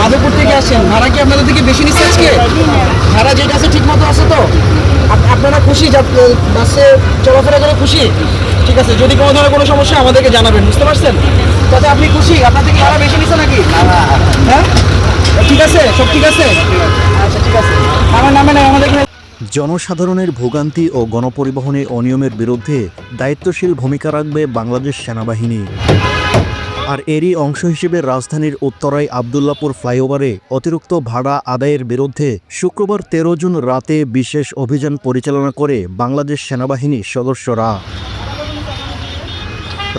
মাধবপুর থেকে আসেন, ভাড়া কি আপনাদের থেকে বেশি নিচ্ছে আজকে? ভাড়া যেটা আছে ঠিক মতো আছে তো? আপনারা খুশি বাসে চলাফেরা করে খুশি? ঠিক আছে, যদি কোনো ধরনের কোনো সমস্যা আমাদেরকে জানাবেন, বুঝতে পারছেন? তাতে আপনি খুশি? আপনার থেকে ভাড়া বেশি নিচ্ছে নাকি? হ্যাঁ, ঠিক আছে, সব ঠিক আছে। আচ্ছা ঠিক আছে, আমার নামে নাই আমাদের এখানে। জনসাধারণের ভোগান্তি ও গণপরিবহনে অনিয়মের বিরুদ্ধে দায়িত্বশীল ভূমিকা রাখবে বাংলাদেশ সেনাবাহিনী। আর এরই অংশ হিসেবে রাজধানীর উত্তরায় আবদুল্লাপুর ফ্লাইওভারে অতিরিক্ত ভাড়া আদায়ের বিরুদ্ধে শুক্রবার ১৩ জুন রাতে বিশেষ অভিযান পরিচালনা করে বাংলাদেশ সেনাবাহিনীর সদস্যরা।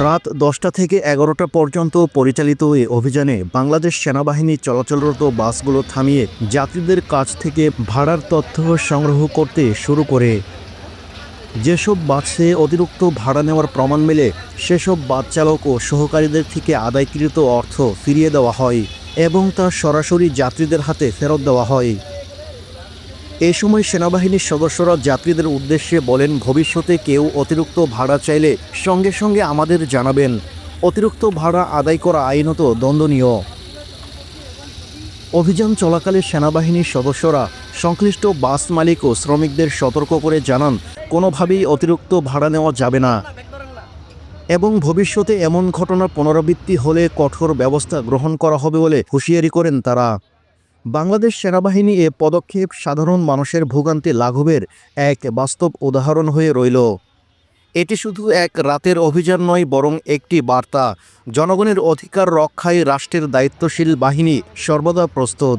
রাত ১০টা থেকে ১১টা পর্যন্ত পরিচালিত এই অভিযানে বাংলাদেশ সেনাবাহিনী চলাচলরত বাসগুলো থামিয়ে যাত্রীদের কাছ থেকে ভাড়ার তথ্য সংগ্রহ করতে শুরু করে। যেসব বাসে অতিরিক্ত ভাড়া নেওয়ার প্রমাণ মেলে সেসব বাস চালক ও সহকারীদের থেকে আদায়কৃত অর্থ ফিরিয়ে দেওয়া হয় এবং তা সরাসরি যাত্রীদের হাতে ফেরত দেওয়া হয়। এ সময় সেনাবাহিনীর সদস্যরা যাত্রীদের উদ্দেশ্যে বলেন, ভবিষ্যতে কেউ অতিরিক্ত ভাড়া চাইলে সঙ্গে সঙ্গে আমাদের জানাবেন। অতিরিক্ত ভাড়া আদায় করা আইনত দণ্ডনীয়। অভিযান চলাকালে সেনাবাহিনীর সদস্যরা সংশ্লিষ্ট বাস মালিক ও শ্রমিকদের সতর্ক করে জানান, কোনোভাবেই অতিরিক্ত ভাড়া নেওয়া যাবে না এবং ভবিষ্যতে এমন ঘটনার পুনরাবৃত্তি হলে কঠোর ব্যবস্থা গ্রহণ করা হবে বলে হুঁশিয়ারি করেন তারা। বাংলাদেশ সেনাবাহিনী এ পদক্ষেপ সাধারণ মানুষের ভোগান্তি লাঘবের এক বাস্তব উদাহরণ হয়ে রইল। এটি শুধু এক রাতের অভিযান নয়, বরং একটি বার্তা, জনগণের অধিকার রক্ষায় রাষ্ট্রের দায়িত্বশীল বাহিনী সর্বদা প্রস্তুত।